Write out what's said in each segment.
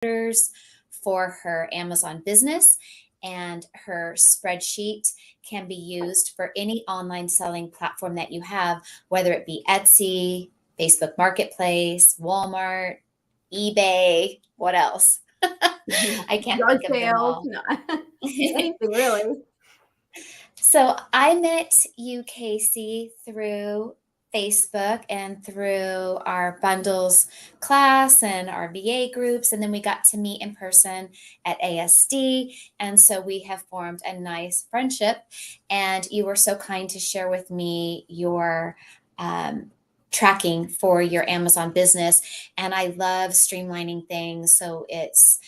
orders for her Amazon business, and her spreadsheet can be used for any online selling platform that you have, whether it be Etsy, Facebook Marketplace, Walmart, eBay, what else? I can't Yard think of them sales, all. no, anything really. So I met you, Casey, through Facebook and through our bundles class and our VA groups. And then we got to meet in person at ASD. And so we have formed a nice friendship. And you were so kind to share with me your tracking for your Amazon business. And I love streamlining things. So it's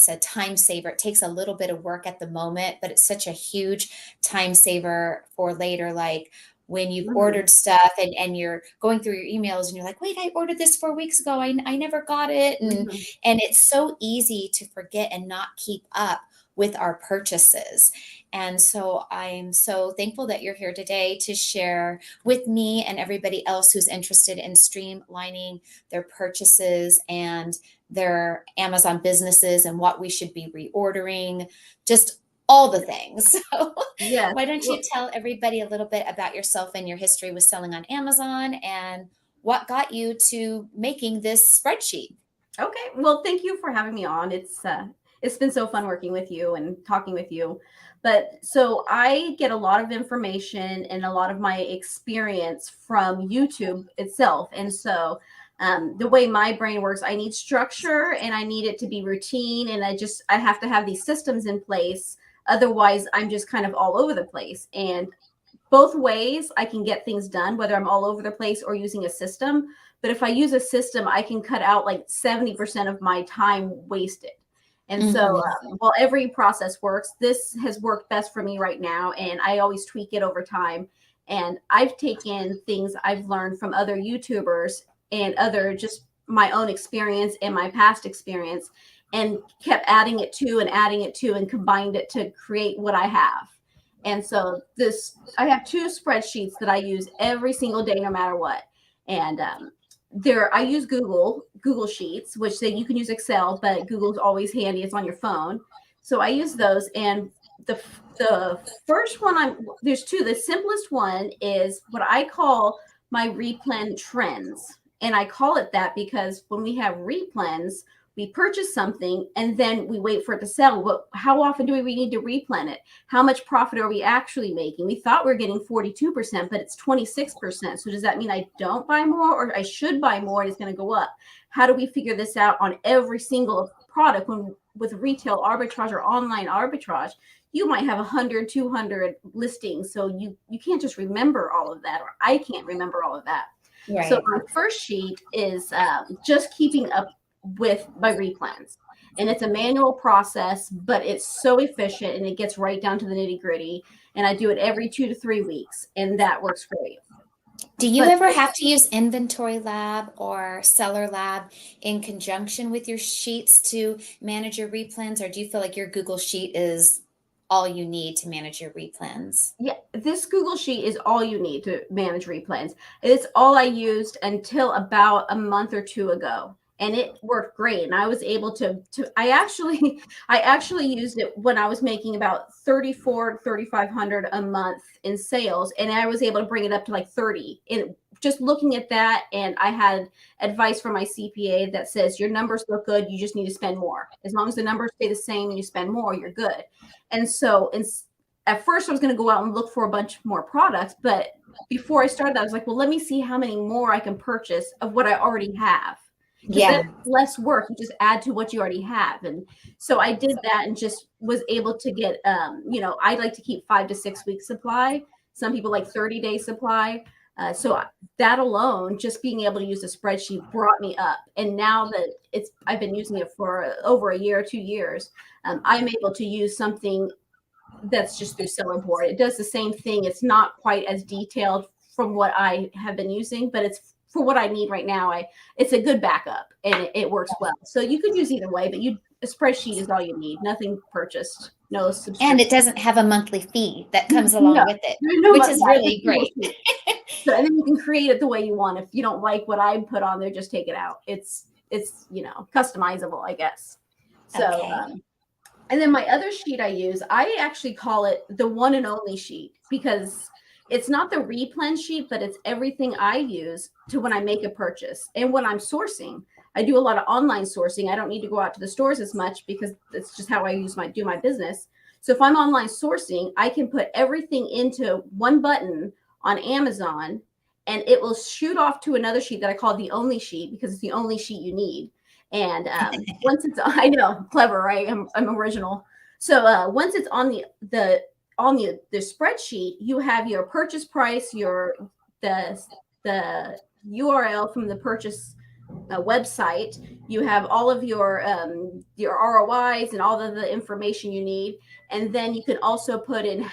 a time saver. It takes a little bit of work at the moment, but it's such a huge time saver for later. Like when you've Mhm. ordered stuff and you're going through your emails and you're like, wait, I ordered this 4 weeks ago. I never got it. Mhm. And it's so easy to forget and not keep up with our purchases. And so I'm so thankful that you're here today to share with me and everybody else who's interested in streamlining their purchases and their Amazon businesses and what we should be reordering, just all the things. So, Yes. why don't you Well, tell everybody a little bit about yourself and your history with selling on Amazon and what got you to making this spreadsheet? okay. Well, thank you for having me on. It's been so fun working with you and talking with you. But so I get a lot of information and a lot of my experience from YouTube itself. And so the way my brain works, I need structure and I need it to be routine. And I have to have these systems in place. Otherwise, I'm just kind of all over the place. And both ways I can get things done, whether I'm all over the place or using a system. But if I use a system, I can cut out like 70% of my time wasted. And so, Mm-hmm. while every process works, this has worked best for me right now. And I always tweak it over time. And I've taken things I've learned from other YouTubers and other just my own experience and my past experience and kept adding it to and combined it to create what I have. And so I have two spreadsheets that I use every single day, no matter what. And I use Google Sheets, which then you can use Excel, but Google's always handy. It's on your phone. So I use those. And the first one there's two. The simplest one is what I call my replen trends. And I call it that because when we have replens, we purchase something and then we wait for it to sell. But how often do we need to replen it? How much profit are we actually making? We thought we are getting 42%, but it's 26%. So does that mean I don't buy more or I should buy more and it's going to go up? How do we figure this out on every single product when with retail arbitrage or online arbitrage? You might have 100, 200 listings. So you can't just remember all of that, or I can't remember all of that. So Right. my first sheet is just keeping up with my replans. And it's a manual process, but it's so efficient and it gets right down to the nitty gritty. And I do it every 2 to 3 weeks, and that works great. Do you But ever have to use Inventory Lab or Seller Lab in conjunction with your sheets to manage your replans, or do you feel like your Google Sheet is all you need to manage your replans? yeah, this Google Sheet is all you need to manage replans. It's all I used until about a month or two ago. And it worked great. And I was able to I actually used it when I was making about 3,500 a month in sales. And I was able to bring it up to like 30. And just looking at that, and I had advice from my CPA that says your numbers look good, you just need to spend more. As long as the numbers stay the same and you spend more, you're good. And so at first I was going to go out and look for a bunch more products, but before I started that, I was like, well, let me see how many more I can purchase of what I already have. Because Yeah. that's less work. You just add to what you already have. And so I did that and just was able to get, I like to keep 5 to 6 weeks supply. Some people like 30-day supply. So that alone, just being able to use a spreadsheet brought me up. And now that I've been using it for over a year, 2 years, I'm able to use something that's just through Sellerboard. It does the same thing. It's not quite as detailed from what I have been using, but it's for what I need right now. It's a good backup and it works well. So you could use either way, but a spreadsheet is all you need. Nothing purchased, no And subscription. it doesn't have a monthly fee that comes No, along with it, there's no, which yeah, is it's really a Google great. sheet. So, and then you can create it the way you want. If you don't like what I put on there, just take it out. it's, customizable, I guess. So, Okay. and then my other sheet I use, I actually call it the one and only sheet, because it's not the replen sheet, but it's everything I use to when I make a purchase and when I'm sourcing. I do a lot of online sourcing. I don't need to go out to the stores as much because that's just how I do my business. So if I'm online sourcing, I can put everything into one button on Amazon, and it will shoot off to another sheet that I call the only sheet, because it's the only sheet you need. And once it's, I know, clever, right? I'm original. So once it's on the spreadsheet, you have your purchase price, the the URL from the purchase website. You have all of your ROIs and all of the information you need, and then you can also put in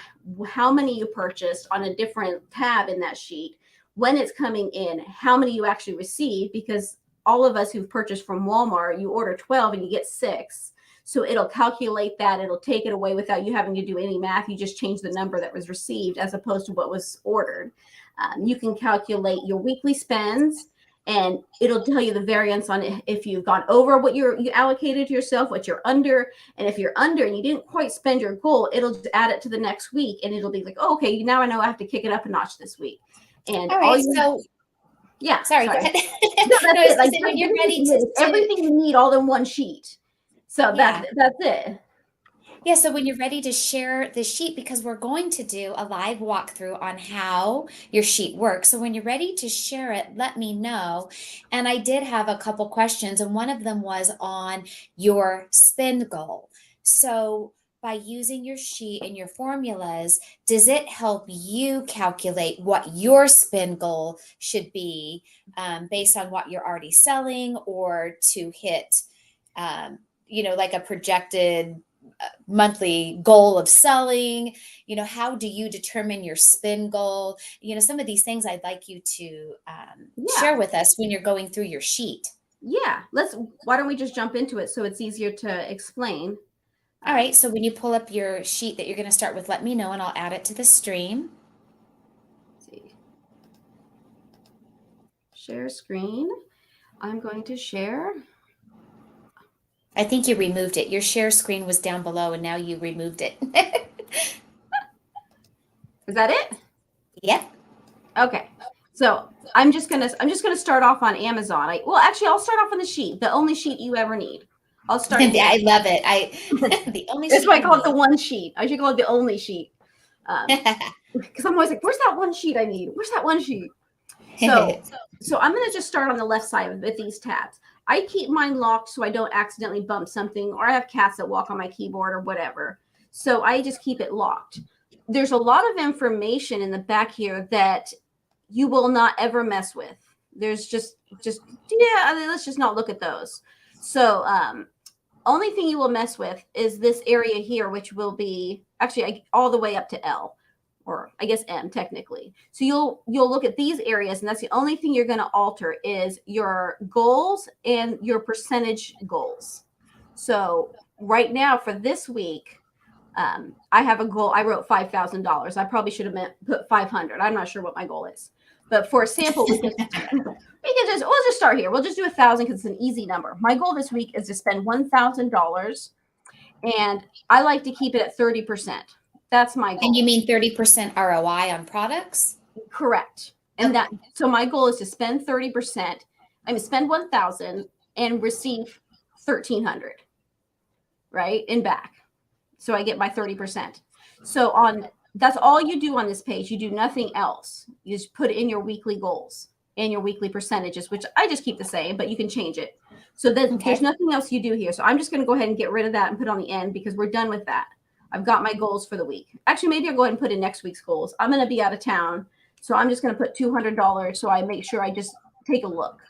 how many you purchased on a different tab in that sheet, when it's coming in, how many you actually receive, because all of us who've purchased from Walmart, you order 12 and you get 6. So it'll calculate that. It'll take it away without you having to do any math. You just change the number that was received as opposed to what was ordered. You can calculate your weekly spends, and it'll tell you the variance on if you've gone over what you allocated to yourself, what you're under. And if you're under and you didn't quite spend your goal, it'll just add it to the next week, and it'll be like, oh, okay, now I know I have to kick it up a notch this week. And All all right. you So, yeah, sorry, go sorry. ahead. No, No, that's I was it. going Like, to say when you're ready it's to, everything you need all in one sheet. So yeah. that's it. Yeah, so when you're ready to share the sheet, because we're going to do a live walkthrough on how your sheet works. So when you're ready to share it, let me know. And I did have a couple questions, and one of them was on your spend goal. So by using your sheet and your formulas, does it help you calculate what your spend goal should be based on what you're already selling, or to hit, like a projected monthly goal of selling? How do you determine your spin goal? Some of these things I'd like you to Yeah. share with us when you're going through your sheet. Yeah. Why don't we just jump into it so it's easier to explain? All Um, right, so when you pull up your sheet that you're going to start with, let me know and I'll add it to the stream. let's see. Share screen. I'm going to share. I think you removed it. Your share screen was down below and now you removed it. Is that it? Yep. Okay. So I'm just gonna start off on Amazon. Actually, I'll start off on the sheet, the only sheet you ever need. I'll start here. I love it. The only That's sheet why I you call it the need. one sheet. I should call it the only sheet. Because I'm always like, where's that one sheet I need? Where's that one sheet? So, so I'm gonna just start on the left side with these tabs. I keep mine locked so I don't accidentally bump something, or I have cats that walk on my keyboard or whatever. So I just keep it locked. There's a lot of information in the back here that you will not ever mess with. There's just yeah, let's just not look at those. So only thing you will mess with is this area here, which will be actually all the way up to L, or I guess M technically. So you'll look at these areas, and that's the only thing you're going to alter is your goals and your percentage goals. So right now for this week, I have a goal. I wrote $5,000. I probably should have put 500. I'm not sure what my goal is, but for a sample, we'll just start here. We'll just do 1,000 because it's an easy number. My goal this week is to spend $1,000, and I like to keep it at 30%. That's my And you goal. mean 30% ROI on products? Correct. And Okay. so my goal is to spend 30%. I mean, spend 1,000 and receive 1,300, right? In back. So I get my 30%. So that's all you do on this page. You do nothing else. You just put in your weekly goals and your weekly percentages, which I just keep the same, but you can change it. So there's Okay. nothing else you do here. So I'm just going to go ahead and get rid of that and put on the end, because we're done with that. I've got my goals for the week. Actually, maybe I'll go ahead and put in next week's goals. I'm going to be out of town, so I'm just going to put $200 so I make sure I just take a look.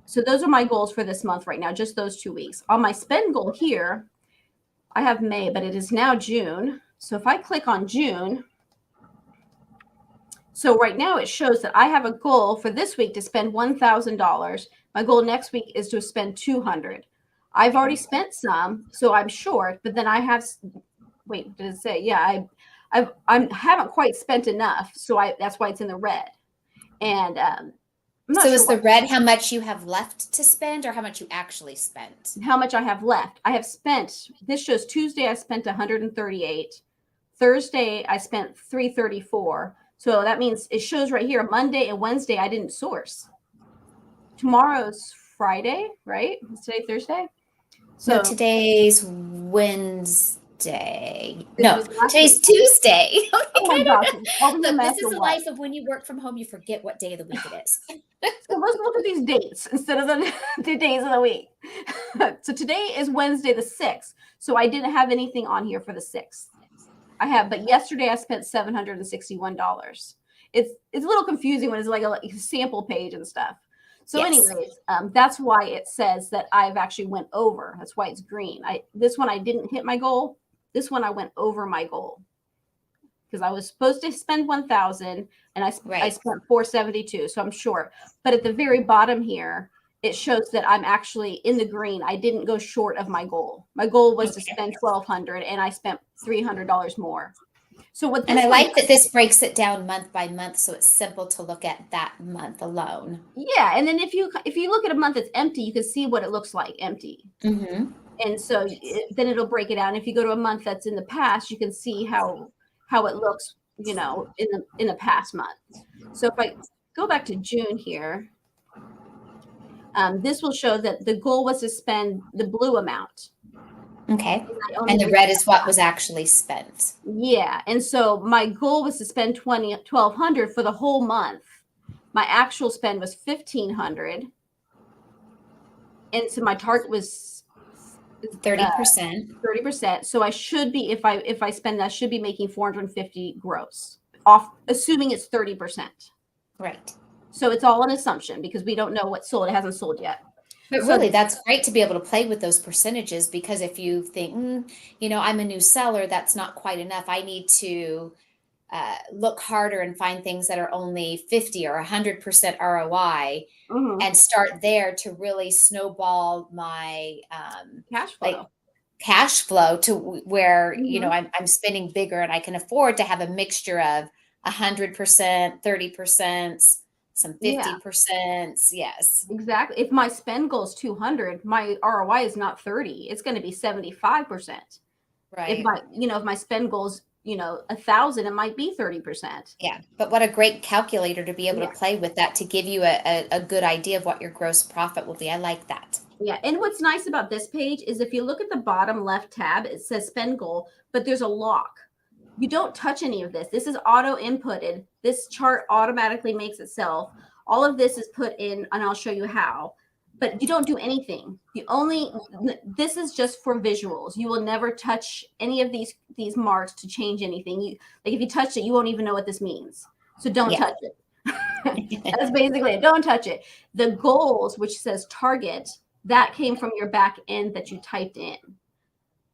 So those are my goals for this month right now, just those 2 weeks. On my spend goal here, I have May, but it is now June. So if I click on June, so right now it shows that I have a goal for this week to spend $1,000. My goal next week is to spend 200. I've already spent some, so I'm short, but then I have, wait, did it say? Yeah, I haven't quite spent enough. So that's why it's in the red. And I'm not So sure is what the red how much you have left to spend or how much you actually spent? how much I have left. I have spent, this shows Tuesday I spent 138. Thursday I spent 334. So that means it shows right here Monday and Wednesday I didn't source. Tomorrow's Friday, right? Is today Thursday? No, So today's Wednesday. this No, was last today's week. Tuesday. Like, Oh my I don't gosh, know. are we a Look, mess this is or the what? life of when you work from home, you forget what day of the week it is. So let's look at these dates instead of the days of the week. So today is Wednesday the 6th. So I didn't have anything on here for the 6th. But yesterday I spent $761. It's a little confusing when it's like a sample page and stuff. So Yes. anyways, that's why it says that I've actually went over. That's why it's green. This one I didn't hit my goal. This one I went over my goal because I was supposed to spend 1,000 and I Right. spent 472. So I'm short. But at the very bottom here, it shows that I'm actually in the green. I didn't go short of my goal. My goal was to Okay. spend 1,200 and I spent $300 more. So what And this I one, like that this breaks it down month by month, so it's simple to look at that month alone. yeah, and then if you look at a month that's empty, you can see what it looks like empty. Mm-hmm. And so then it'll break it out. If you go to a month that's in the past, you can see how it looks, in the past month. So if I go back to June here, this will show that the goal was to spend the blue amount. Okay. I only And the did red is what was actually spent. yeah, and so my goal was to spend 1,200 for the whole month. My actual spend was 1,500, and so my target was 30%. 30%. So I should be, if I spend that, I should be making 450 gross off, assuming it's 30%. Right. So it's all an assumption because we don't know what sold. It hasn't sold yet. But So really, that's great to be able to play with those percentages because if you think, I'm a new seller, that's not quite enough. I need to look harder and find things that are only 50 or 100% ROI mhm, and start there to really snowball my cash like flow. cash flow to where, Mhm. I'm spending bigger and I can afford to have a mixture of 100%, 30%, some Yeah, 50%. Yes. exactly. If my spend goal is 200, my ROI is not 30. It's going to be 75%. If Right. my spend goal is, 1,000, it might be 30%. Yeah, but what a great calculator to be able to Yeah. play with that to give you a good idea of what your gross profit will be. I like that. Yeah. And what's nice about this page is if you look at the bottom left tab, it says spend goal, but there's a lock. You don't touch any of this. This is auto inputted. This chart automatically makes itself. All of this is put in, and I'll show you how. But you don't do anything. This is just for visuals. You will never touch any of these marks to change anything. If you touch it, you won't even know what this means. So don't Yeah. touch it. That's basically it. Don't touch it. The goals, which says target, that came from your back end that you typed in.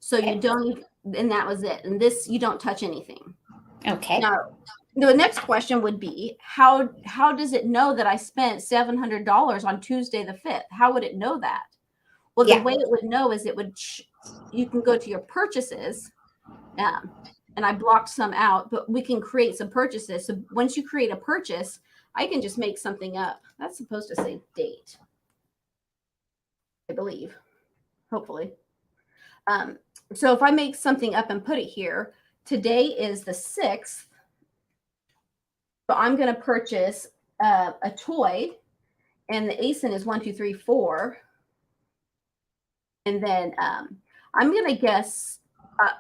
So you Okay. don't, and that was it. And this, you don't touch anything. Okay. Now, the next question would be how does it know that I spent $700 on Tuesday the 5th? How would it know that? Well, the Yeah. way it would know is you can go to your purchases, and I blocked some out, but we can create some purchases. So once you create a purchase, I can just make something up. That's supposed to say date, I believe, hopefully. So if I make something up and put it here, today is the 6th. So I'm going to purchase a toy, and the ASIN is 1, 2, 3, 4. And then I'm going to guess.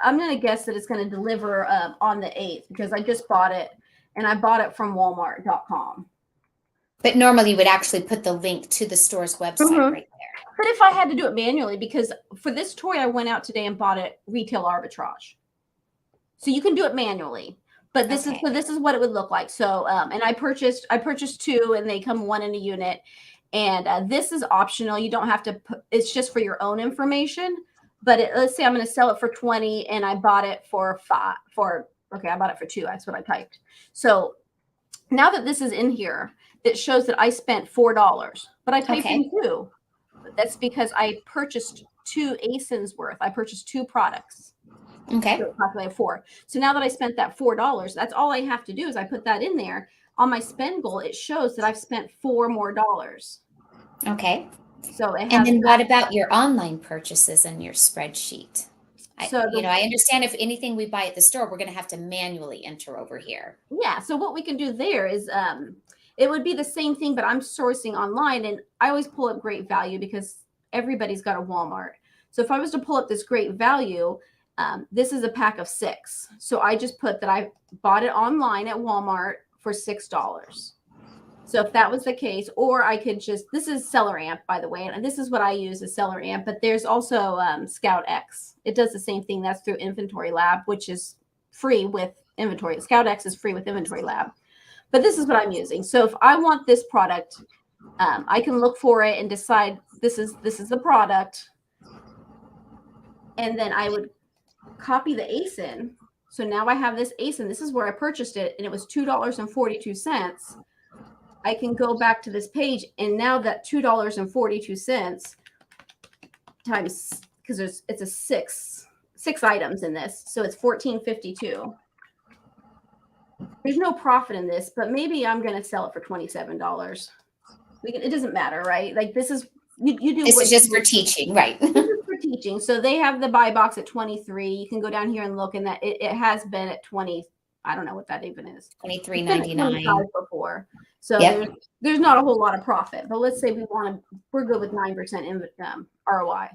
I'm going to guess that it's going to deliver on the 8th because I just bought it, and I bought it from Walmart.com. But normally you would actually put the link to the store's website Mm-hmm. right there. But if I had to do it manually, because for this toy, I went out today and bought it retail arbitrage. So you can do it manually, but this Okay. is what it would look like. So and I purchased two, and they come one in a unit, and this is optional. You don't have to put. It's just for your own information. But let's say I'm going to sell it for 20, and I bought it for 5. I bought it for 2. That's what I typed. So now that this is in here, it shows that I spent $4, but I typed in Okay. 2. That's because I purchased 2 ASINs worth. I purchased 2 products. Okay. So possibly 4. So now that I spent that $4, that's all I have to do is I put that in there. on my spend goal, it shows that I've spent $4 more. Okay. So it And has then that. what about your online purchases in your spreadsheet? So I understand if anything we buy at the store, we're going to have to manually enter over here. yeah, so what we can do there is it would be the same thing, but I'm sourcing online, and I always pull up Great Value because everybody's got a Walmart. So if I was to pull up this Great Value, this is a pack of 6. So I just put that I bought it online at Walmart for $6. So if that was the case, or I could just, this is Seller Amp, by the way, and this is what I use as Seller Amp, but there's also Scout X. It does the same thing. That's through Inventory Lab, which is free with Inventory. Scout X is free with Inventory Lab. But this is what I'm using. So if I want this product, I can look for it and decide this is the product. And then I would copy the ASIN. So now I have this ASIN. This is where I purchased it, and it was $2.42. I can go back to this page, and now that $2.42 times, because it's a six items in this, so it's $14.52. There's no profit in this, but maybe I'm going to sell it for $27. It doesn't matter, right? Like this is you do. This is just for teaching, right? This is for teaching. So they have the buy box at 23. You can go down here and look, and that it has been at 20. I don't know what that even is. $23.99 before. So yep. there's not a whole lot of profit. But let's say we're good with 9% ROI.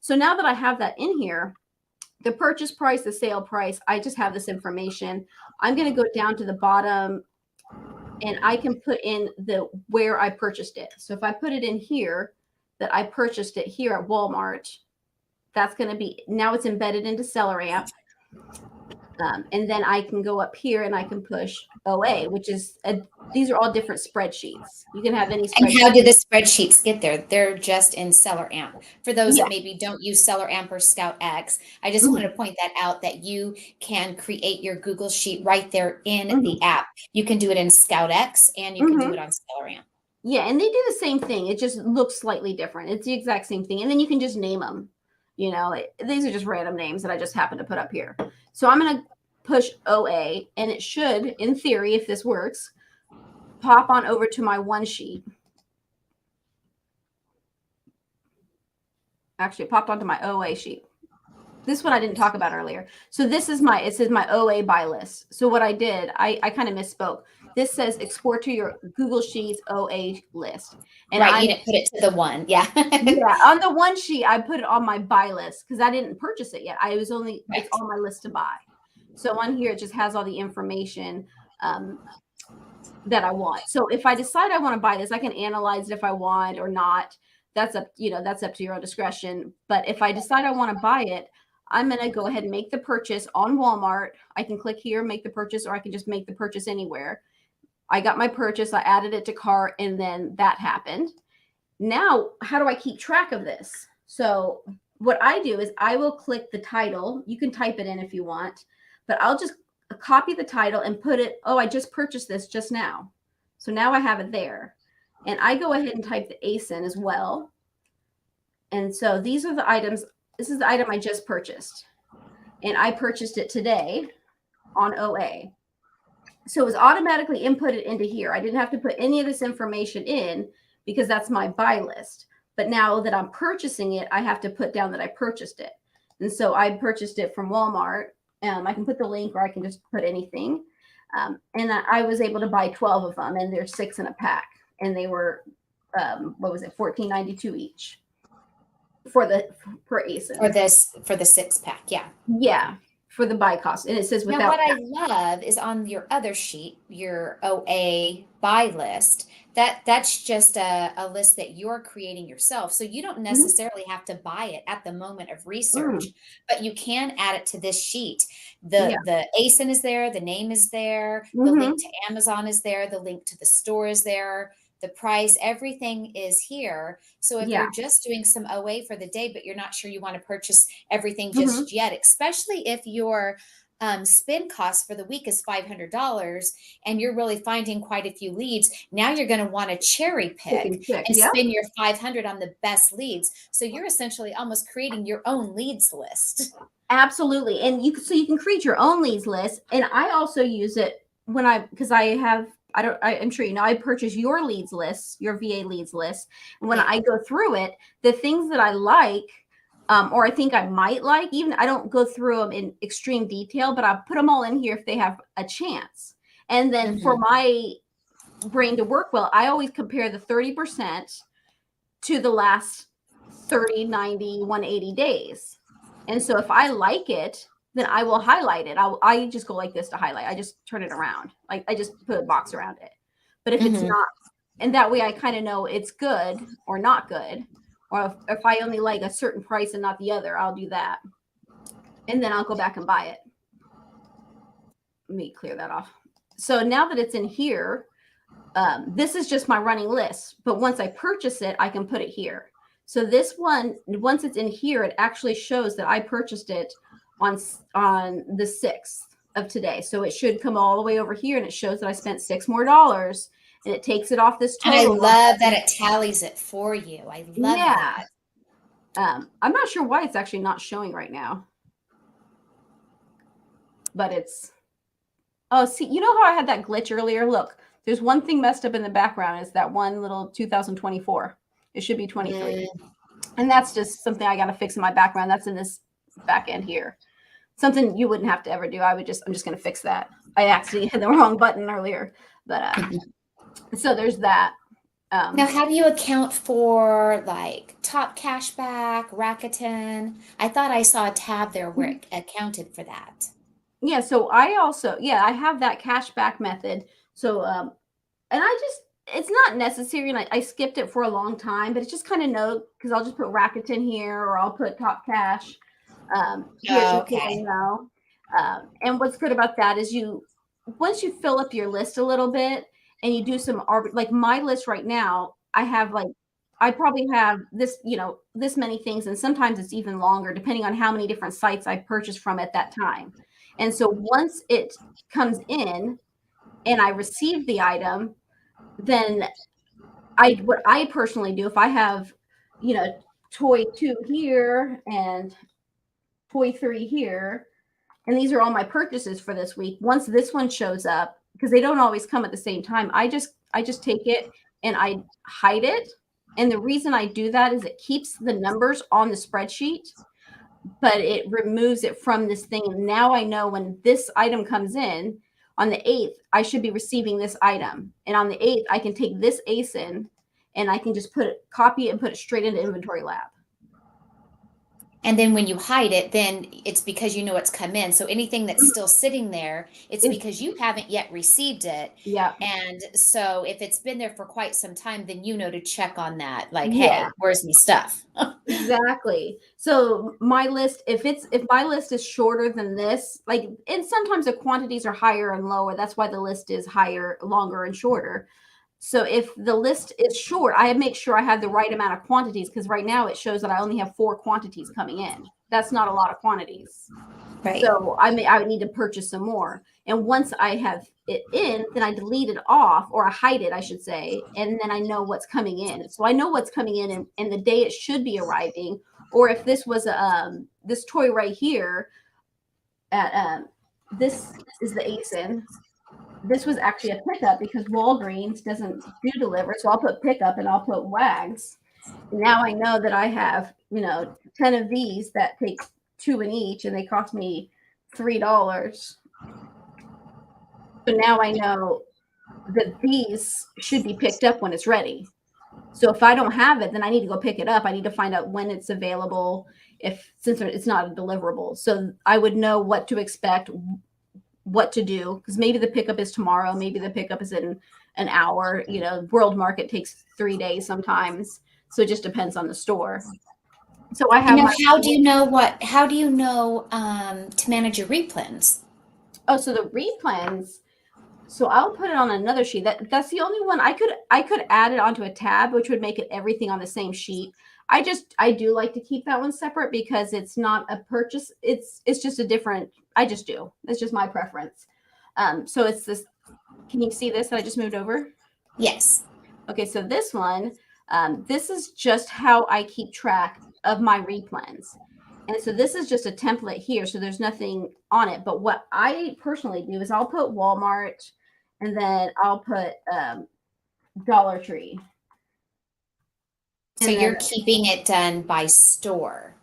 So now that I have that in here, the purchase price, the sale price, I just have this information. I'm going to go down to the bottom, and I can put in where I purchased it. So if I put it in here, that I purchased it here at Walmart, that's going to be, now it's embedded into Seller Amp. And then I can go up here and I can push OA, which is, these are all different spreadsheets. You can have any spreadsheet. And how do the spreadsheets get there? They're just in Seller Amp. For those that maybe don't use Seller Amp or Scout X, I just wanted to point that out, that you can create your Google Sheet right there in the app. You can do it in Scout X, and you can do it on Seller Amp. Yeah, and they do the same thing. It just looks slightly different. It's the exact same thing. And then you can just name them. You know, these are just random names that I just happen to put up here. So I'm going to push OA, and it should, in theory, if this works, pop on over to my one sheet. Actually, it popped onto my OA sheet. This one I didn't talk about earlier. So this is it says my OA buy list. So what I did, I kind of misspoke. This says export to your Google Sheets OA list. And right, you didn't put it to the one. Yeah. Yeah, on the one sheet, I put it on my buy list because I didn't purchase it yet. It's on my list to buy. So on here, it just has all the information that I want. So if I decide I want to buy this, I can analyze it if I want or not. That's up to your own discretion. But if I decide I want to buy it, I'm going to go ahead and make the purchase on Walmart. I can click here, make the purchase, or I can just make the purchase anywhere. I got my purchase, I added it to cart, and then that happened. Now, how do I keep track of this? So what I do is I will click the title. You can type it in if you want, but I'll just copy the title and put it, I just purchased this just now. So now I have it there. And I go ahead and type the ASIN as well. And so these are the items. This is the item I just purchased. And I purchased it today on OA. So it was automatically inputted into here. I didn't have to put any of this information in because that's my buy list. But now that I'm purchasing it, I have to put down that I purchased it. And so I purchased it from Walmart. I can put the link, or I can just put anything. And I was able to buy 12 of them, and there's 6 in a pack. And they were, $14.92 each for ASIN. For the 6-pack, yeah. Yeah, for the buy cost. And it says without. Now, what I love is on your other sheet, your OA buy list, that's just a list that you're creating yourself. So you don't necessarily have to buy it at the moment of research, but you can add it to this sheet. The ASIN is there, the name is there, the link to Amazon is there, the link to the store is there, the price, everything is here. So if you're just doing some OA for the day, but you're not sure you want to purchase everything just yet, especially if your spend cost for the week is $500 and you're really finding quite a few leads, now you're going to want to cherry pick and spend your $500 on the best leads. So you're essentially almost creating your own leads list. Absolutely. And you can create your own leads list. And I also use it because I have I'm sure you know, I purchase your leads list, your VA leads list. And when I go through it, the things that I like, or I think I might like, even I don't go through them in extreme detail, but I put them all in here if they have a chance. And then for my brain to work well, I always compare the 30% to the last 30, 90, 180 days. And so if I like it, then I will highlight it. I just go like this to highlight. I just turn it around. Like I just put a box around it. But if it's not, and that way I kind of know it's good or not good. Or if I only like a certain price and not the other, I'll do that. And then I'll go back and buy it. Let me clear that off. So now that it's in here, this is just my running list. But once I purchase it, I can put it here. So this one, once it's in here, it actually shows that I purchased it on the 6th of today. So it should come all the way over here, and it shows that I spent $6 more, and it takes it off this And I total. love that it tallies it for you. I love that. I'm not sure why it's actually not showing right now, but it's, oh, see, you know how I had that glitch earlier? Look, there's one thing messed up in the background, is that one little 2024. It should be 23. And that's just something I got to fix in my background. That's in this back end here. Something you wouldn't have to ever do. I'm just going to fix that. I actually hit the wrong button earlier, but so there's that. Now, how do you account for like top cashback, Rakuten? I thought I saw a tab there where it accounted for that. Yeah, so I also, I have that cashback method. So, and I just, it's not necessary, and I skipped it for a long time, but it's just kind of note, because I'll just put Rakuten here, or I'll put Top Cash here, just so I know. And what's good about that is once you fill up your list a little bit, and you do some, like my list right now, I probably have this, this many things, and sometimes it's even longer, depending on how many different sites I purchased from at that time. And so once it comes in and I receive the item, then what I personally do, if I have, toy 2 here and toy 3 here, and these are all my purchases for this week. Once this one shows up, because they don't always come at the same time, I just take it and I hide it. And the reason I do that is it keeps the numbers on the spreadsheet, but it removes it from this thing. And now I know when this item comes in on the 8th, I should be receiving this item. And on the 8th, I can take this ASIN and I can just copy it and put it straight into Inventory Lab. And then when you hide it, then it's because you know it's come in. So anything that's still sitting there, it's because you haven't yet received it. Yeah. And so if it's been there for quite some time, then you know to check on that. Like, hey, where's my stuff? Exactly. So my list, if my list is shorter than this, like, and sometimes the quantities are higher and lower. That's why the list is higher, longer, and shorter. So if the list is short, I make sure I have the right amount of quantities, because right now it shows that I only have 4 quantities coming in. That's not a lot of quantities. Right. So I would need to purchase some more. And once I have it in, then I delete it off, or I hide it, I should say. And then I know what's coming in. So I know what's coming in and the day it should be arriving. Or if this was this toy right here, this is the ASIN. This was actually a pickup because Walgreens doesn't do deliver. So I'll put pickup and I'll put WAGs. Now I know that I have, 10 of these that take 2 in each, and they cost me $3. So now I know that these should be picked up when it's ready. So if I don't have it, then I need to go pick it up. I need to find out when it's available, since it's not a deliverable. So I would know what to expect, what to do, because maybe the pickup is tomorrow, maybe the pickup is in an hour. World Market takes 3 days sometimes, so it just depends on the store. So I have. How do you know to manage your replens? Oh, so the replens. So I'll put it on another sheet. That's the only one I could add it onto a tab, which would make it everything on the same sheet. I do like to keep that one separate because it's not a purchase. It's just a different. I just do. It's just my preference. So it's this. Can you see this that I just moved over? Yes. Okay, so this one, this is just how I keep track of my replens. And so this is just a template here, so there's nothing on it. But what I personally do is I'll put Walmart and then I'll put Dollar Tree. So And then you're keeping it done by store.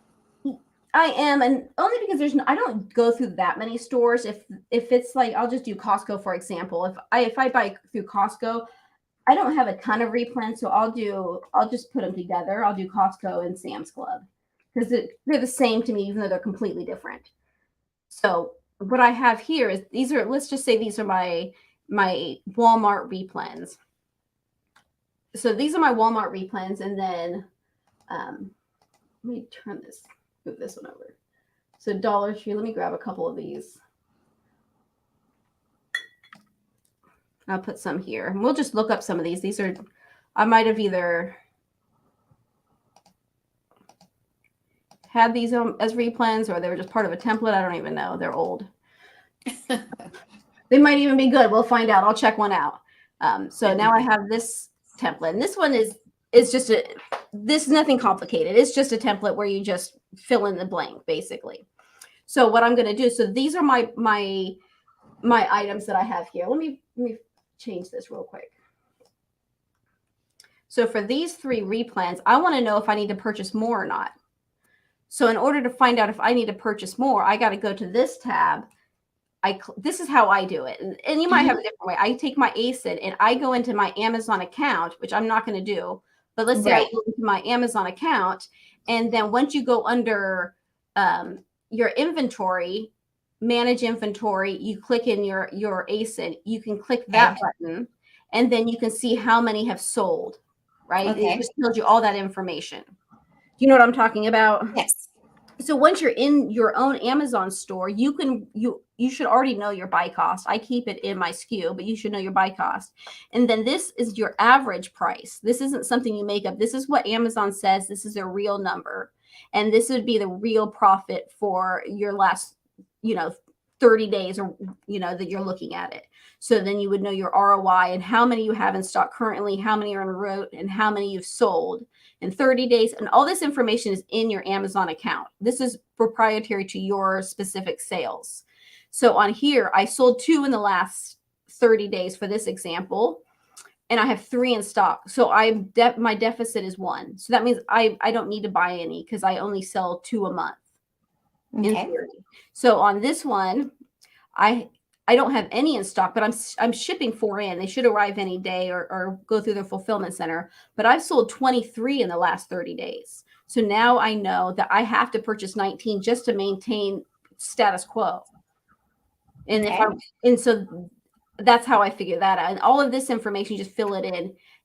I am, and only because I don't go through that many stores. If it's like, I'll just do Costco for example. If I buy through Costco, I don't have a ton of replens, so I'll just put them together. I'll do Costco and Sam's Club because they're the same to me, even though they're completely different. So what I have here is these are, let's just say these are my Walmart replens. So these are my Walmart replens, and then let me move this one over. So Dollar Tree, let me grab a couple of these. I'll put some here. And we'll just look up some of these. These are, I might have either had these as replens or they were just part of a template. I don't even know. They're old. They might even be good. We'll find out. I'll check one out. So now I have this template. And this one is just this is nothing complicated. It's just a template where you just fill in the blank, basically. So what I'm going to do, so these are my items that I have here. Let me change this real quick. So for these 3 replens, I want to know if I need to purchase more or not. So in order to find out if I need to purchase more, I got to go to this tab. This is how I do it. And you might have a different way. I take my ASIN and I go into my Amazon account, which I'm not going to do. But let's say I go into my Amazon account. And then once you go under your inventory, manage inventory, you click in your ASIN, you can click that button. And then you can see how many have sold, right? Okay. It just tells you all that information. Do you know what I'm talking about? Yes. So once you're in your own Amazon store, you should already know your buy cost. I keep it in my SKU, but you should know your buy cost. And then this is your average price. This isn't something you make up. This is what Amazon says. This is their real number. And this would be the real profit for your last, 30 days or, that you're looking at it. So then you would know your ROI and how many you have in stock currently, how many are en route, and how many you've sold in 30 days. And all this information is in your Amazon account. This is proprietary to your specific sales. So on here, I sold 2 in the last 30 days for this example, and I have 3 in stock. So my deficit is 1. So that means I don't need to buy any because I only sell 2 a month. In theory. So on this one, I don't have any in stock, but I'm shipping 4 in. They should arrive any day or go through the fulfillment center. But I've sold 23 in the last 30 days. So now I know that I have to purchase 19 just to maintain status quo. And so that's how I figure that out. And all of this information, you just fill it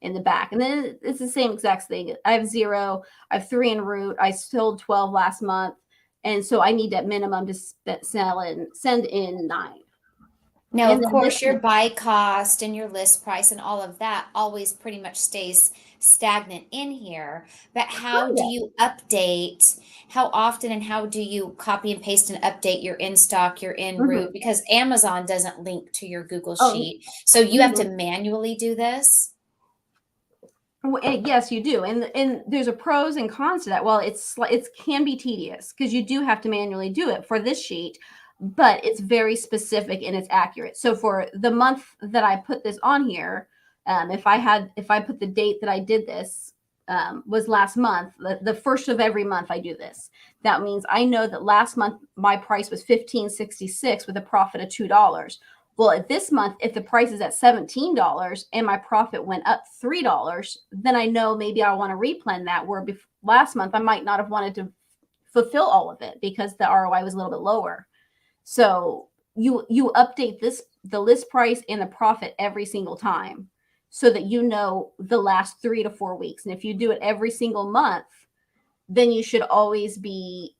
in the back. And then it's the same exact thing. I have 0, I have 3 en route. I sold 12 last month. And so I need that minimum to send in 9. Now, of course, your buy cost and your list price and all of that always pretty much stays stagnant in here. But how do you update? How often and how do you copy and paste and update your in stock, your en route? Because Amazon doesn't link to your Google Sheet. So you have to manually do this? Yes, you do. And there's a pros and cons to that. Well, it can be tedious because you do have to manually do it for this sheet, but it's very specific and it's accurate. So for the month that I put this on here, if I put the date that I did this was last month, the first of every month I do this. That means I know that last month my price was $15.66 with a profit of $2. Well, at this month, if the price is at $17 and my profit went up $3, then I know maybe I want to replan that. Where last month I might not have wanted to fulfill all of it because the ROI was a little bit lower. So you update the list price and the profit every single time so that you know the last 3 to 4 weeks. And if you do it every single month, then you should always be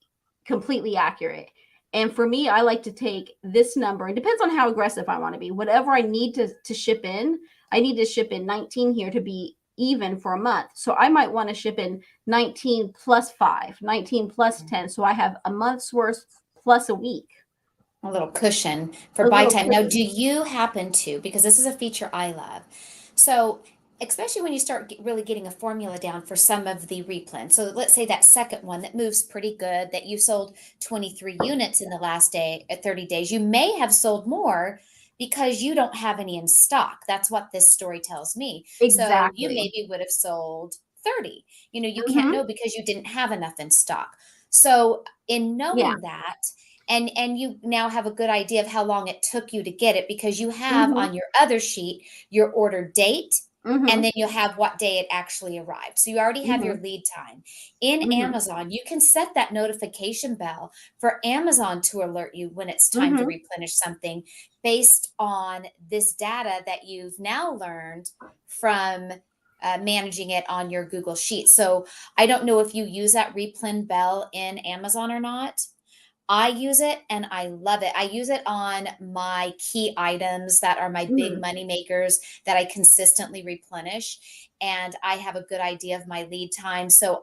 completely accurate. And for me, I like to take this number. It depends on how aggressive I want to be. Whatever I need to ship in, I need to ship in 19 here to be even for a month. So I might want to ship in 19 plus 5, 19 plus 10. So I have a month's worth plus a week. A little cushion for buy time. Now, do you happen to, because this is a feature I love, so especially when you start really getting a formula down for some of the replens. So let's say that second one that moves pretty good, that you sold 23 units in the last 30 days. You may have sold more because you don't have any in stock. That's what this story tells me. So you Exactly. maybe would have sold 30. You can't Hmm. know because you didn't have enough in stock. So in Yeah. knowing that, and you now have a good idea of how long it took you to get it, because you have Hmm. on your other sheet your order date, and Hmm. then you'll have what day it actually arrived. So you already have your Hmm. lead time. In Hmm. Amazon, you can set that notification bell for Amazon to alert you when it's time to Hmm. replenish something, based on this data that you've now learned from managing it on your Google Sheet. So I don't know if you use that replen bell in Amazon or not. I use it and I love it. I use it on my key items that are my big Hmm. money makers that I consistently replenish. And I have a good idea of my lead time. So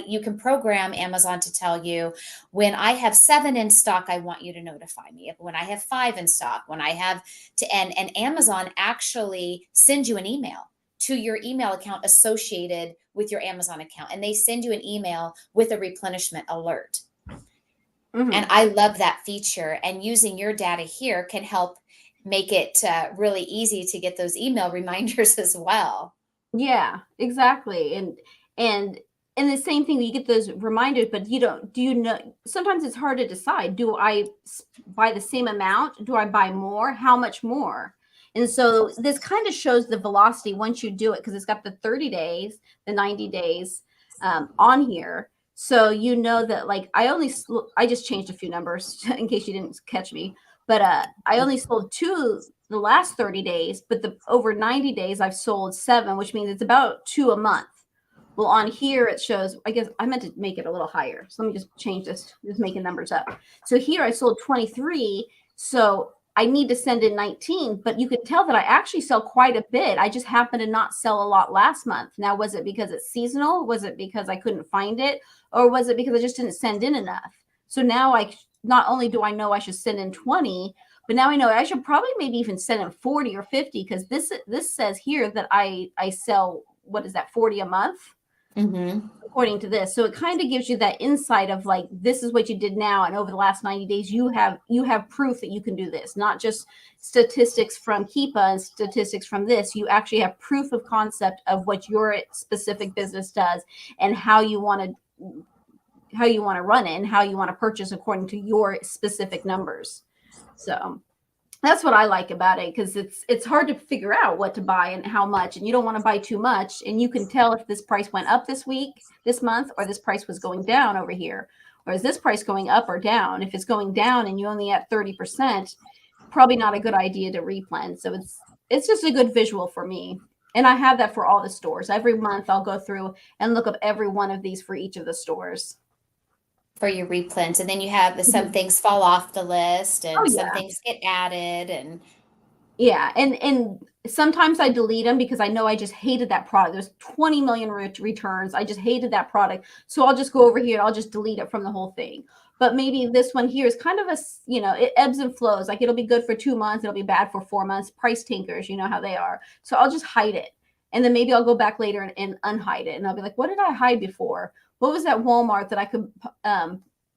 you can program Amazon to tell you, when I have 7 in stock, I want you to notify me. When I have 5 in stock, when I have and Amazon actually sends you an email to your email account associated with your Amazon account. And they send you an email with a replenishment alert. And Hmm. I love that feature. And using your data here can help make it really easy to get those email reminders as well. Yeah, exactly. And and the same thing, you get those reminders, but you don't, do you know, sometimes it's hard to decide, do I buy the same amount? Do I buy more? How much more? And so this kind of shows the velocity once you do it, because it's got the 30 days, the 90 days on here. So you know that, like, I just changed a few numbers in case you didn't catch me, but I only sold two the last 30 days, but the over 90 days I've sold 7, which means it's about 2 a month. Well, on here it shows, I guess I meant to make it a little higher. So let me just change this, just making numbers up. So here I sold 23. So I need to send in 19, but you can tell that I actually sell quite a bit. I just happen to not sell a lot last month. Now, was it because it's seasonal? Was it because I couldn't find it? Or was it because I just didn't send in enough? So now not only do I know I should send in 20, but now I know I should probably maybe even send in 40 or 50, because this says here that I sell, what is that, 40 a month Mm-hmm. according to this. So it kind of gives you that insight of, like, this is what you did now, and over the last 90 days you have proof that you can do this, not just statistics from Keepa and statistics from this. You actually have proof of concept of what your specific business does, and how you want to run it, and how you want to purchase according to your specific numbers. So that's what I like about it, because it's hard to figure out what to buy and how much, and you don't want to buy too much, and you can tell if this price went up this month, or this price was going down over here, or is this price going up or down. If it's going down and you only at 30%, probably not a good idea to replan. So it's just a good visual for me. And I have that for all the stores. Every month I'll go through and look up every one of these for each of the stores. For your replens. And then you have some Mhm. things fall off the list Oh and some yeah. things get added. And Yeah, and sometimes I delete them because I know I just hated that product. There's 20 million returns. I just hated that product. So I'll just go over here and I'll just delete it from the whole thing. But maybe this one here is kind of it ebbs and flows. Like, it'll be good for 2 months, it'll be bad for 4 months. Price tankers, you know how they are. So I'll just hide it. And then maybe I'll go back later and unhide it. And I'll be like, what did I hide before? What was that Walmart that I could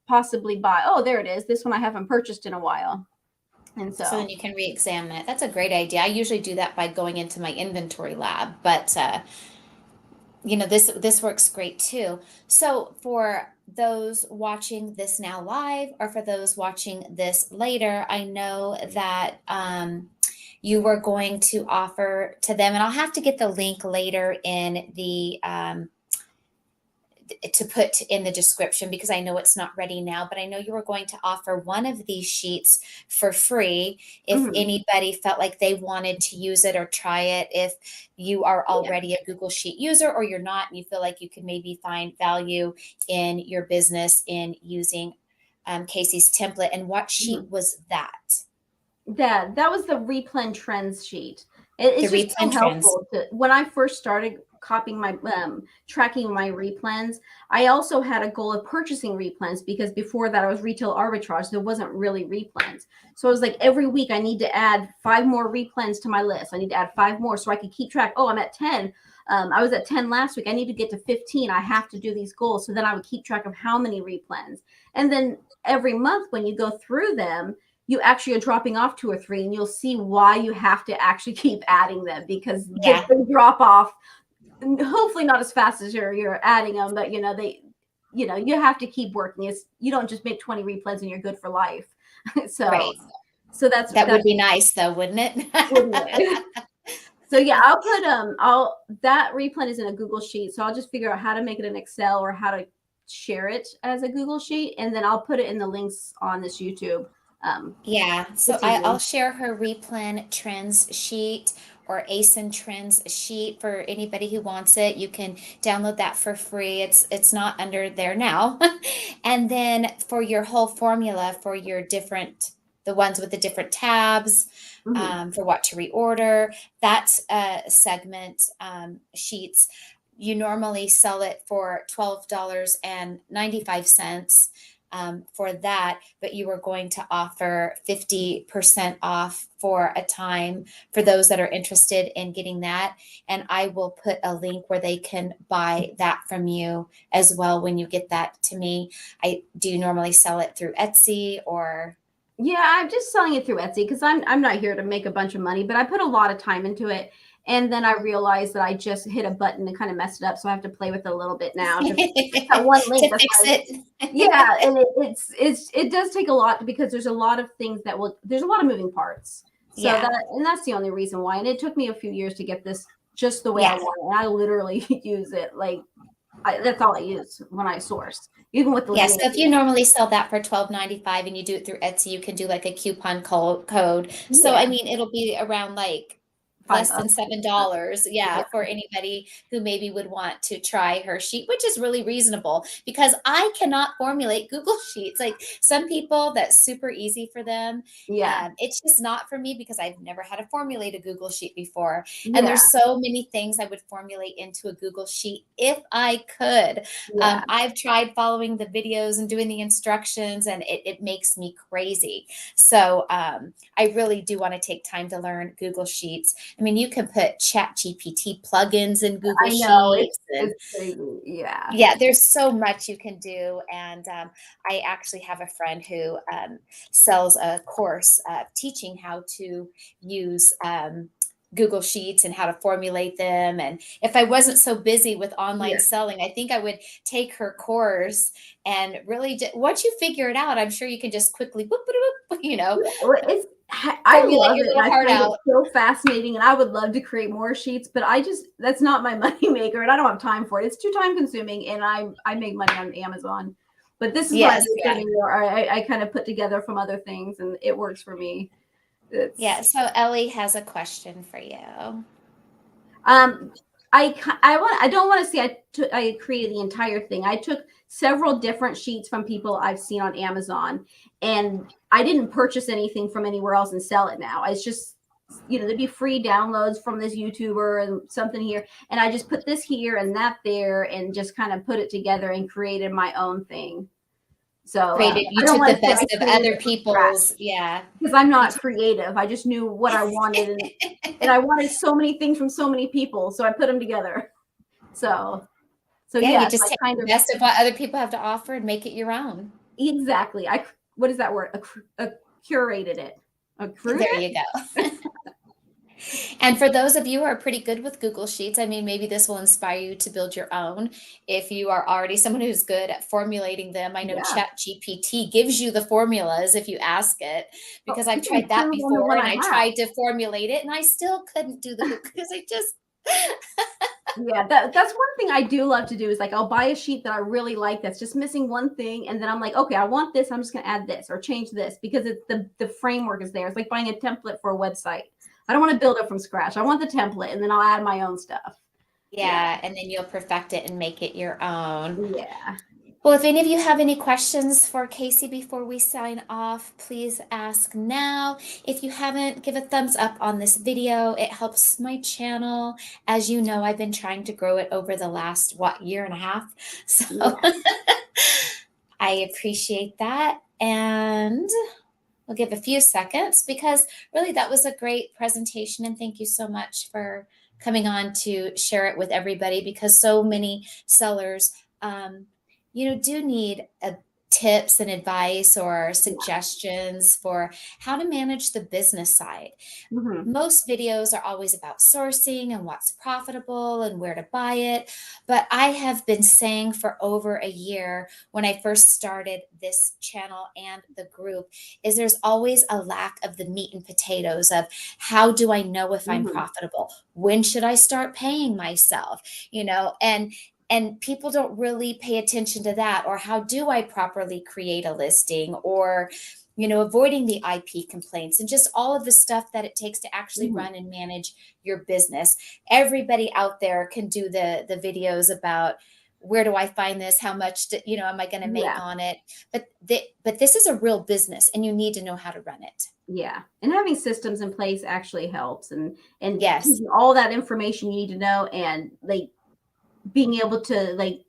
possibly buy? Oh, there it is. This one I haven't purchased in a while. And so then so, you can re-examine it. That's a great idea. I usually do that by going into my inventory lab, but this works great too. So for those watching this now live, or for those watching this later, I know that you were going to offer to them, and I'll have to get the link later in the to put in the description, because I know it's not ready now, but I know you were going to offer one of these sheets for free if mhm, anybody felt like they wanted to use it or try it. If you are yeah. already a Google Sheet user, or you're not, and you feel like you could maybe find value in your business in using Casey's template. And what sheet Mhm. was that? That was the replen trends sheet. The It's just so replan trends. helpful to, when I first started copying my tracking my replens. I also had a goal of purchasing replens, because before that I was retail arbitrage. There wasn't really replens. So I was like, every week I need to add 5 more replens to my list. I need to add 5 more so I could keep track. Oh, I'm at 10. I was at 10 last week. I need to get to 15. I have to do these goals. So then I would keep track of how many replens. And then every month when you go through them, you actually are dropping off 2 or 3, and you'll see why you have to actually keep adding them, because they Yeah, drop off. Hopefully not as fast as you're adding them, but you have to keep working. You don't just make 20 replays and you're good for life. so right. so that's That would that's be nice though, wouldn't wouldn't it? it? So yeah, I'll put I'll that replan is in a Google sheet, so I'll just figure out how to make it in Excel or how to share it as a Google sheet, and then I'll put it in the links on this YouTube. Yeah, so It's I'll easy. share her replan trends sheet or ASIN trends sheet for anybody who wants it. You can download that for free. It's not under there now. And then for your whole formula for your different, the ones with the different tabs, Hmm. for what to reorder, that segment sheets, you normally sell it for $12.95 for that, but you are going to offer 50% off for a time for those that are interested in getting that. And I will put a link where they can buy that from you as well when you get that to me. I do normally sell it through Etsy or Yeah, I'm just selling it through Etsy because I'm not here to make a bunch of money, but I put a lot of time into it. And then I realized that I just hit a button and kind of messed it up. So I have to play with it a little bit now to fix that one link. to That's fix why. Yeah, it. and it does take a lot, because there's a lot of things there's a lot of moving parts. So Yeah. that's the only reason why. And it took me a few years to get this just the way I Yeah. want it. And I literally use it like that's all I use when I source, even with the Yeah, so if you VAT. normally sell that for 12.95 and you do it through Etsy, you can do like a coupon code. So I Yeah, mean, it'll be around like less than $5. $7. Yeah, Yeah, for anybody who maybe would want to try her sheet, which is really reasonable because I cannot formulate Google Sheets. Like some people, that's super easy for them. yeah, It's just not for me because I've never had to formulate a Google Sheet before. And yeah, there's so many things I would formulate into a Google Sheet if I could. yeah. I've tried following the videos and doing the instructions, and it makes me crazy. So I really do want to take time to learn Google Sheets. I mean, you can put Chat GPT plugins in Google I know Sheets, and it's crazy. Yeah. yeah, there's so much you can do. And I actually have a friend who sells a course teaching how to use Google Sheets and how to formulate them. And if I wasn't so busy with online Yeah. selling, I think I would take her course and really, once you figure it out, I'm sure you can just quickly, whoop, whoop, whoop, Well, I formulate love your it, and little I heart find it out. so fascinating, and I would love to create more sheets, but that's not my money maker, and I don't have time for it. It's too time consuming, and I make money on Amazon. But this is what I Yes, do for yeah. me, or I kind of put together from other things, and it works for me. Yeah. It's So Ellie has a question for you. Um, I don't want to say I created the entire thing. I took several different sheets from people I've seen on Amazon, and I didn't purchase anything from anywhere else and sell it now. It's just, there'd be free downloads from this YouTuber and something here, and I just put this here and that there, and just kind of put it together and created my own thing. So Created, I you don't took want the to say I best of created other it from scratch, people's, yeah. because I'm You not took, creative. I just knew what I wanted, and I wanted so many things from so many people, so I put them together. So so yeah, yeah, you it's just like take kind the of best of what other people have to offer and make it your own. exactly. What is that word? Curated it. Accrued There it? you go. And for those of you who are pretty good with Google Sheets, I mean, maybe this will inspire you to build your own. If you are already someone who's good at formulating them, I know Yeah. Chat GPT gives you the formulas if you ask it, Oh, because I've you can tried that improve on the before one and I I have. tried to formulate it and I still couldn't do the because I just Yeah, that's one thing I do love to do is like I'll buy a sheet that I really like that's just missing one thing, and then I'm like, okay, I want this. I'm just gonna add this or change this because the framework is there. It's like buying a template for a website. I don't want to build it from scratch. I want the template, and then I'll add my own stuff. Yeah, yeah, and then you'll perfect it and make it your own. yeah, Well, if any of you have any questions for Casey before we sign off, please ask now. If you haven't, give a thumbs up on this video. It helps my channel. As you know, I've been trying to grow it over the last, what, year and a half. So yeah. I appreciate that. And we'll give a few seconds because really that was a great presentation. And thank you so much for coming on to share it with everybody because so many sellers, do need tips and advice or Yeah. suggestions for how to manage the business side. Hmm. Most videos are always about sourcing and what's profitable and where to buy it. But I have been saying for over a year when I first started this channel and the group is there's always a lack of the meat and potatoes of how do I know if I'm Hmm. profitable? When should I start paying myself? And people don't really pay attention to that, or how do I properly create a listing, or avoiding the IP complaints and just all of the stuff that it takes to actually Hmm. run and manage your business. Everybody out there can do the videos about where do I find this, how much am I going to make Yeah. on it, but this is a real business and you need to know how to run it. Yeah. And having systems in place actually helps, and Yes. taking all that information you need to know, and like being able to like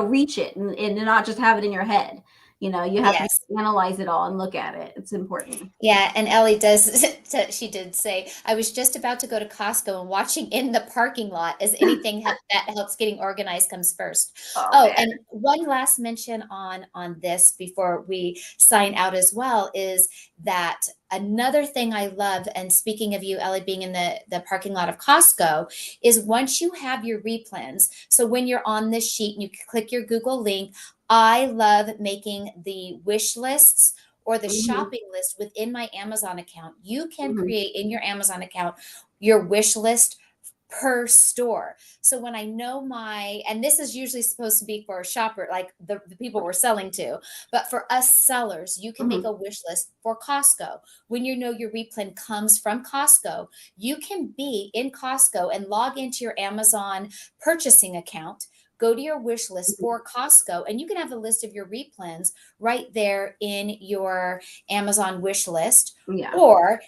reach it, and not just have it in your head. You have to Yes. analyze it all and look at it. It's important. Yeah, and Ellie does. She did say, I was just about to go to Costco and watching in the parking lot as anything that helps getting organized comes first. Oh Oh, man. and one last mention on this before we sign out as well is that another thing I love, and speaking of you, Ellie, being in the parking lot of Costco, is once you have your replens. So when you're on this sheet and you click your Google link, I love making the wish lists or the Hmm. shopping list within my Amazon account. You can Hmm. create in your Amazon account your wish list per store. So when I know and this is usually supposed to be for a shopper, like the people we're selling to, but for us sellers, you can make Hmm. a wish list for Costco. When you know your replen comes from Costco, you can be in Costco and log into your Amazon purchasing account. Go to your wish list for Costco, and you can have a list of your replens right there in your Amazon wish list. Yeah. Or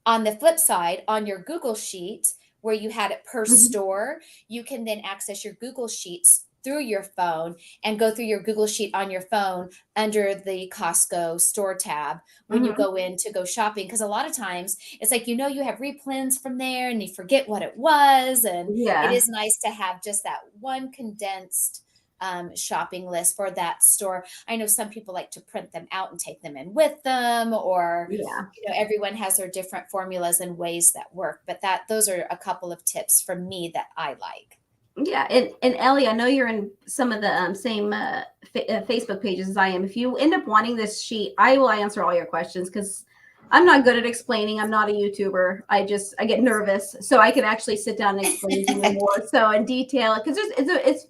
on the flip side, on your Google Sheet, where you had it per Hmm. store, you can then access your Google Sheets through your phone and go through your Google Sheet on your phone under the Costco store tab when you Hmm. go in to go shopping. Because a lot of times it's like, you have replens from there and you forget what it was. And it Yeah. is nice to have just that one condensed shopping list for that store. I know some people like to print them out and take them in with them, or Yeah. everyone has their different formulas and ways that work, but those are a couple of tips from me that I like. Yeah, and Ellie, I know you're in some of the same Facebook pages as I am. If you end up wanting this sheet, I will answer all your questions, because I'm not good at explaining. I'm not a YouTuber. I get nervous, so I can actually sit down and explain to you more so in detail, because it's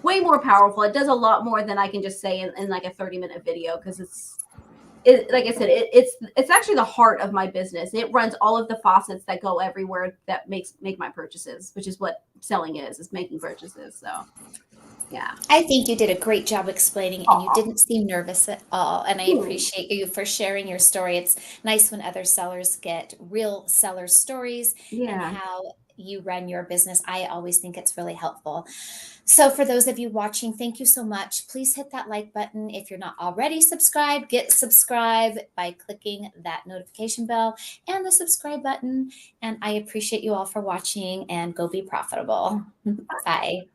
way more powerful. It does a lot more than I can just say in like a 30-minute video, because like I said, it's actually the heart of my business. It runs all of the faucets that go everywhere that make my purchases, which is what selling is making purchases. So yeah. I think you did a great job explaining, and you Aw. didn't seem nervous at all. And I Hmm. appreciate you for sharing your story. It's nice when other sellers get real seller stories and Yeah. how you run your business. I always think it's really helpful. So, for those of you watching, thank you so much. Please hit that like button. If you're not already subscribed, get subscribed by clicking that notification bell and the subscribe button. And I appreciate you all for watching, and go be profitable. Bye.